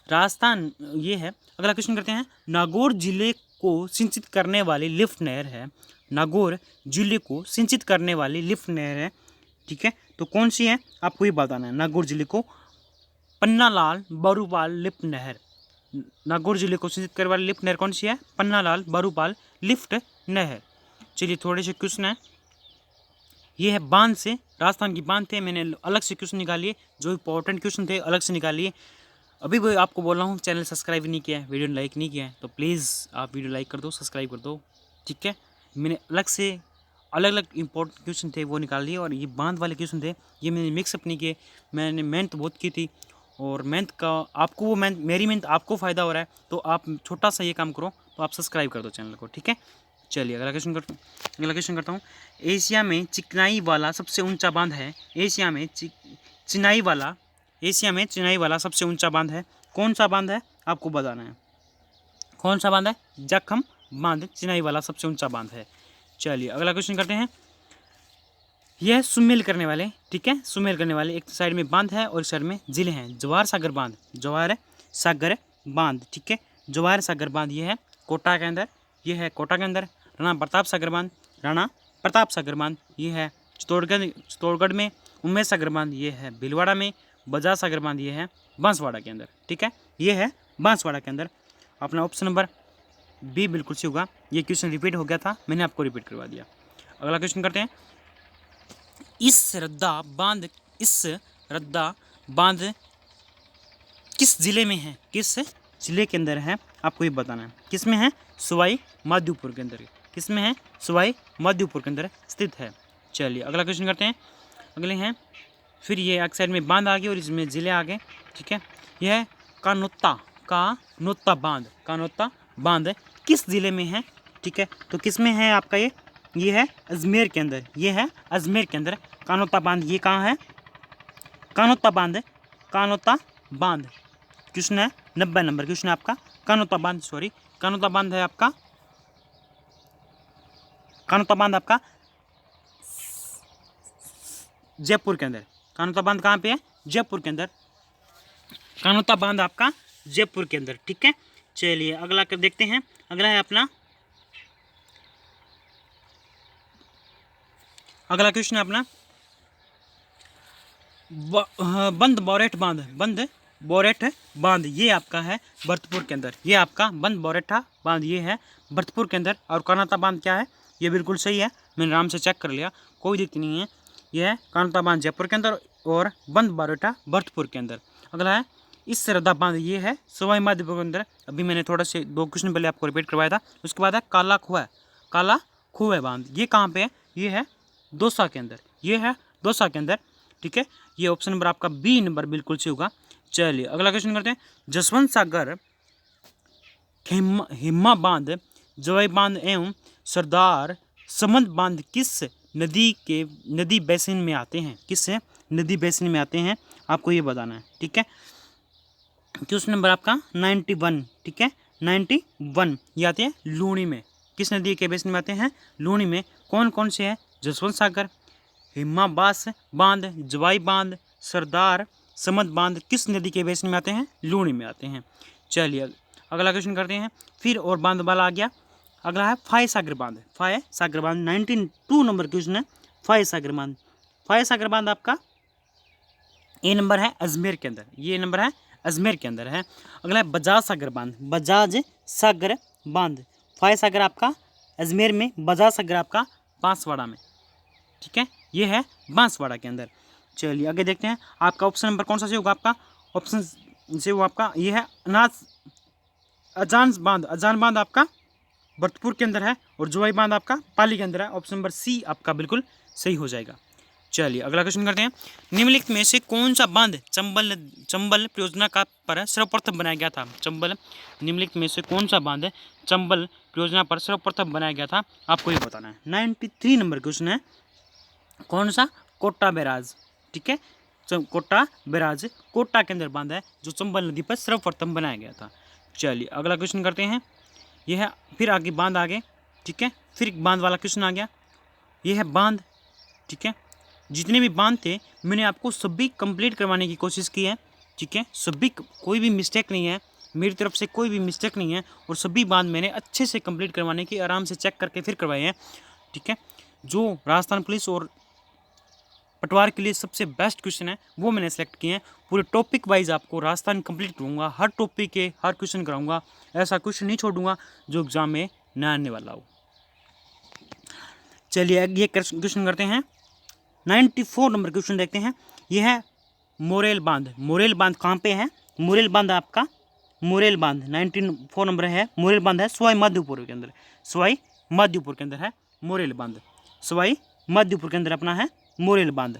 राजस्थान ये है। अगला क्वेश्चन करते हैं। नागौर जिले को सिंचित करने वाली लिफ्ट नहर है। नागौर जिले को सिंचित करने वाली लिफ्ट नहर है। ठीक है, तो कौन सी है आपको ये बताना है। नागौर जिले को पन्नालाल बरूपाल लिफ्ट नहर। नागौर जिले को सिंचित करने वाली लिफ्ट नहर कौन सी है पन्नालाल बरूपाल लिफ्ट नहर। चलिए थोड़े से क्वेश्चन है। ये है बांध से राजस्थान की बांध थे। मैंने अलग से क्वेश्चन निकालिए जो इंपॉर्टेंट क्वेश्चन थे अलग से निकालिए। अभी भी आपको बोल रहा हूँ चैनल सब्सक्राइब नहीं किया है वीडियो लाइक नहीं किया है तो प्लीज़ आप वीडियो लाइक कर दो सब्सक्राइब कर दो। ठीक है, मैंने अलग से अलग अलग इंपॉर्टेंट क्वेश्चन थे वो निकाल लिए और ये बांध वाले क्वेश्चन थे ये मैंने मिक्सअप नहीं किए। मैंने मेहनत बहुत की थी और मेहनत का आपको वो मेरी मेहनत आपको फ़ायदा हो रहा है तो आप छोटा सा ये काम करो तो आप सब्सक्राइब कर दो चैनल को। ठीक है, चलिए अगला क्वेश्चन करता हूँ। एशिया में चिकनाई वाला सबसे ऊंचा बांध है। एशिया में चिनाई वाला सबसे ऊंचा बांध है। कौन सा बांध है आपको बताना है। कौन सा बांध है जाखम बांध चिनाई वाला सबसे ऊंचा बांध है। चलिए अगला क्वेश्चन करते हैं। यह सुमेल करने वाले ठीक है सुमेल करने वाले एक साइड में बांध है और एक साइड में जिले हैं। जवाहर सागर बांध ठीक है जवाहर सागर बांध ये है कोटा के अंदर। ये है कोटा के अंदर। राणा प्रताप सागर बांध राणा प्रताप सागर बांध ये है चित्तौड़गढ़ में, उमेश सागर बांध ये है भीलवाड़ा में, बजाज सागर बांध ये है बांसवाड़ा के अंदर। ठीक है, ये है बांसवाड़ा के अंदर। अपना ऑप्शन नंबर बी बिल्कुल सही होगा। ये क्वेश्चन रिपीट हो गया था, मैंने आपको रिपीट करवा दिया। अगला क्वेश्चन करते हैं। इस रद्दा बांध किस जिले में है, किस जिले के अंदर है, आपको ये बताना है। किस में है? सवाई माधोपुर के अंदर। किस में है? सवाई माधोपुर के अंदर स्थित है। चलिए अगला क्वेश्चन करते हैं। अगले हैं, फिर ये एक साइड में बांध आ गए और इसमें जिले आ गए। ठीक है, यह है कानोत्ता बांध किस जिले में है? ठीक है, तो किस में है आपका ये है अजमेर के अंदर। ये है अजमेर के अंदर कानोत्ता बांध। ये कहाँ है? कानोत्ता बांध क्वेश्चन है 90 नंबर क्वेश्चन है आपका। कानोत्ता बांध है आपका, कानोत्ता बांध आपका जयपुर के अंदर। कानोत्ता बांध कहाँ पे है? जयपुर के अंदर। कानोत्ता बांध आपका जयपुर के अंदर। ठीक है, चलिए अगला कर देखते हैं। अगला है अपना, अगला क्वेश्चन है अपना बंद बोरेठ बांध ये आपका है भरतपुर के अंदर। ये आपका बंद बोरेठा बांध ये है भरतपुर के अंदर। और कानोत्ता बांध क्या है? ये बिल्कुल सही है, मैंने आराम से चेक कर लिया, कोई दिक्कत नहीं है। ये है कानोत्ता बांध जयपुर के अंदर और बंद बोरेठा भरतपुर के अंदर। अगला है इस रद्दा बांध ये है सवाई माधोपुर के अंदर। अभी मैंने थोड़ा से 2 क्वेश्चन पहले आपको रिपीट करवाया था। उसके बाद है काला खुआ बांध। ये कहाँ पे है? ये है दौसा के अंदर। ये है दौसा के अंदर। ठीक है, ये ऑप्शन नंबर आपका बी नंबर बिल्कुल सही होगा। चलिए अगला क्वेश्चन करते हैं। जसवंत सागर, हिम्मा बांध, जवाई बांध एवं सरदार समंत बांध किस नदी बेसिन में आते हैं? किस नदी बेसिन में आते हैं, आपको ये बताना है। ठीक है, क्वेश्चन नंबर आपका 91। ठीक है, 91 ये आते हैं लूनी में। किस नदी के बेसिन में आते हैं? लूनी में। कौन कौन से है? जसवंत सागर, हिम्मा बांध, जवाई बांध, सरदार समंत बांध किस नदी के बेसिन में आते हैं? लूनी में आते हैं। चलिए अगला क्वेश्चन करते हैं। फिर और बांध वाला आ गया। अगला है फाय सागर बांध। 92 नंबर क्वेश्चन है फाय सागर बांध आपका ए नंबर है अजमेर के अंदर। ये नंबर है अजमेर के अंदर है। अगला है बजाज सागर बांध। फाय सागर आपका अजमेर में, बजाज सागर आपका बांसवाड़ा में। ठीक है, ये है बांसवाड़ा के अंदर। चलिए आगे देखते हैं। आपका ऑप्शन नंबर कौन सा से होगा? आपका ऑप्शन से वो आपका ये है अजान बांध आपका भरतपुर के अंदर है और जवाई बांध आपका पाली के अंदर है। ऑप्शन नंबर सी आपका बिल्कुल सही हो जाएगा। चलिए अगला क्वेश्चन करते हैं। निम्नलिखित में से कौन सा बांध चंबल परियोजना का पर सर्वप्रथम बनाया गया था? निम्नलिखित में से कौन सा बांध चंबल परियोजना पर सर्वप्रथम बनाया गया था, आपको ये बताना है। 93 नंबर क्वेश्चन है। कौन सा? कोटा बैराज। ठीक है, कोटा बैराज कोटा के अंदर बांध है जो चंबल नदी पर सर्वप्रथम बनाया गया था। चलिए अगला क्वेश्चन करते हैं। यह है फिर आगे बांध आ गए। ठीक है, फिर बांध वाला क्वेश्चन आ गया। यह है बांध। ठीक है, जितने भी बांध थे मैंने आपको सभी कंप्लीट करवाने की कोशिश की है। ठीक है, सभी, कोई भी मिस्टेक नहीं है, मेरी तरफ से कोई भी मिस्टेक नहीं है और सभी बांध मैंने अच्छे से कंप्लीट करवाने की आराम से चेक करके फिर करवाए हैं। ठीक है, जो राजस्थान पुलिस और पटवार के लिए सबसे बेस्ट क्वेश्चन है वो मैंने सेलेक्ट किए हैं। पूरे टॉपिक वाइज आपको राजस्थान कंप्लीट करूँगा, हर टॉपिक के हर क्वेश्चन कराऊंगा, ऐसा क्वेश्चन नहीं छोड़ूंगा जो एग्जाम में न आने वाला हो। चलिए ये क्वेश्चन करते हैं। 94 नंबर क्वेश्चन देखते हैं। यह है मोरेल बांध कहाँ पे है? मोरेल बांध आपका 94 नंबर है। मोरेल बांध है सवाई माधोपुर के अंदर है मोरेल बांध। सवाई माधोपुर के अंदर अपना है मोरेल बांध।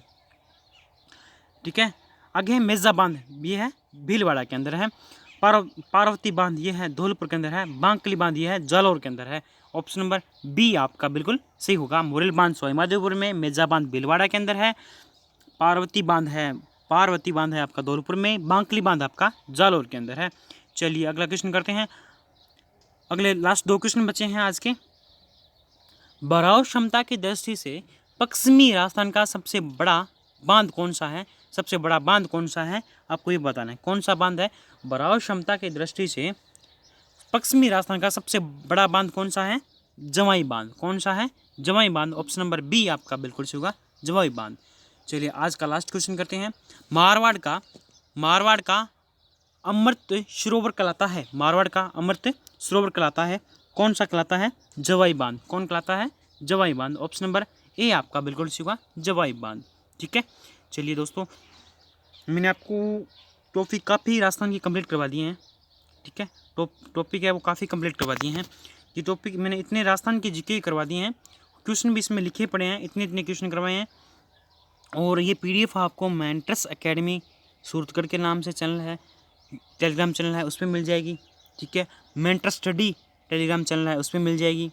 ठीक है, आगे है मेजा बांध, ये है भीलवाड़ा के अंदर है। पार्वती बांध ये है धौलपुर के अंदर है। बांकली बांध ये है जालौर के अंदर है। ऑप्शन नंबर बी आपका बिल्कुल सही होगा। मोरेल बांध सवाई माधोपुर में, मेजा बांध भीलवाड़ा के अंदर है, पार्वती बांध है आपका धौलपुर में, बांकली बांध आपका जालौर के अंदर है। चलिए अगला क्वेश्चन करते हैं। अगले लास्ट 2 क्वेश्चन बचे हैं आज के। भराव क्षमता की दृष्टि से पश्चिमी राजस्थान का सबसे बड़ा बांध कौन सा है? आपको ये बताना है कौन सा बांध है। भराव क्षमता की दृष्टि से पश्चिमी राजस्थान का सबसे बड़ा बांध कौन सा है? जवाई बांध। कौन सा है? जवाई बांध। ऑप्शन नंबर बी आपका बिल्कुल सही होगा, जवाई बांध। चलिए आज का लास्ट क्वेश्चन करते हैं। मारवाड़ का अमृत सरोवर कहलाता है। मारवाड़ का अमृत सरोवर कहलाता है, कौन सा कहलाता है? जवाई बांध। कौन कहलाता है? जवाई बांध। ऑप्शन नंबर ए आपका बिल्कुल सही होगा, जवाई बांध। ठीक है, चलिए दोस्तों मैंने आपको टॉपिक काफ़ी राजस्थान की कंप्लीट करवा दिए हैं। ठीक है, टॉपिक है वो काफ़ी कंप्लीट करवा दिए हैं। ये टॉपिक मैंने इतने राजस्थान के जीके करवा दिए हैं, क्वेश्चन भी इसमें लिखे पड़े हैं, इतने क्वेश्चन करवाए हैं। और ये पीडीएफ आपको मेंटर्स एकेडमी सूरतगढ़ के नाम से चैनल है, टेलीग्राम चैनल है, उस पर मिल जाएगी। ठीक है, मेंटर स्टडी टेलीग्राम चैनल है, उस पर मिल जाएगी।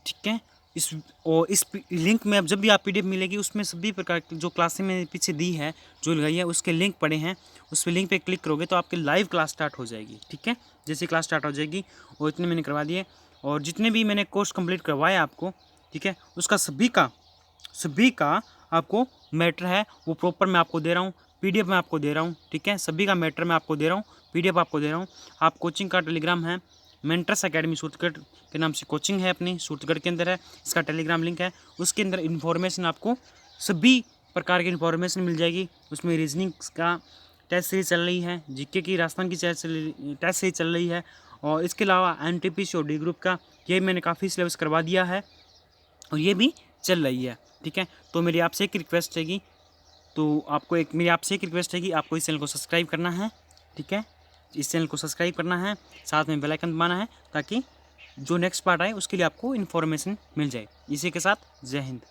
ठीक है, इस लिंक में अब जब भी आप पीडीएफ मिलेगी उसमें सभी प्रकार की जो क्लासें मैंने पीछे दी है, जो लगाई है, उसके लिंक पड़े हैं। उस पर लिंक पे क्लिक करोगे तो आपकी लाइव क्लास स्टार्ट हो जाएगी। ठीक है, जैसे क्लास स्टार्ट हो जाएगी, और इतने मैंने करवा दिए। और जितने भी मैंने कोर्स कंप्लीट करवाए आपको, ठीक है, उसका सभी का आपको मैटर है वो प्रॉपर मैं आपको दे रहा हूँ, पीडीएफ में आपको दे रहा हूँ। ठीक है, सभी का मैटर मैं आपको दे रहा हूँ, पीडीएफ आपको दे रहा हूँ। आप कोचिंग का टेलीग्राम है, मेंटर्स एकेडमी सूरतगढ़ के नाम से कोचिंग है अपनी, सूरतगढ़ के अंदर है, इसका टेलीग्राम लिंक है। उसके अंदर इन्फॉर्मेशन आपको सभी प्रकार की इन्फॉर्मेशन मिल जाएगी। उसमें रीजनिंग का टेस्ट सीरीज चल रही है, जीके की राजस्थान की टेस्ट सीरीज चल रही है, और इसके अलावा एनटीपीसी और डी ग्रुप का ये मैंने काफ़ी सिलेबस करवा दिया है, और ये भी चल रही है। ठीक है, तो मेरी आपसे एक रिक्वेस्ट रहेगी, आपको इस चैनल को सब्सक्राइब करना है। ठीक है, इस चैनल को सब्सक्राइब करना है, साथ में बेल आइकन दबाना है, ताकि जो नेक्स्ट पार्ट आए उसके लिए आपको इन्फॉर्मेशन मिल जाए। इसी के साथ जय हिंद।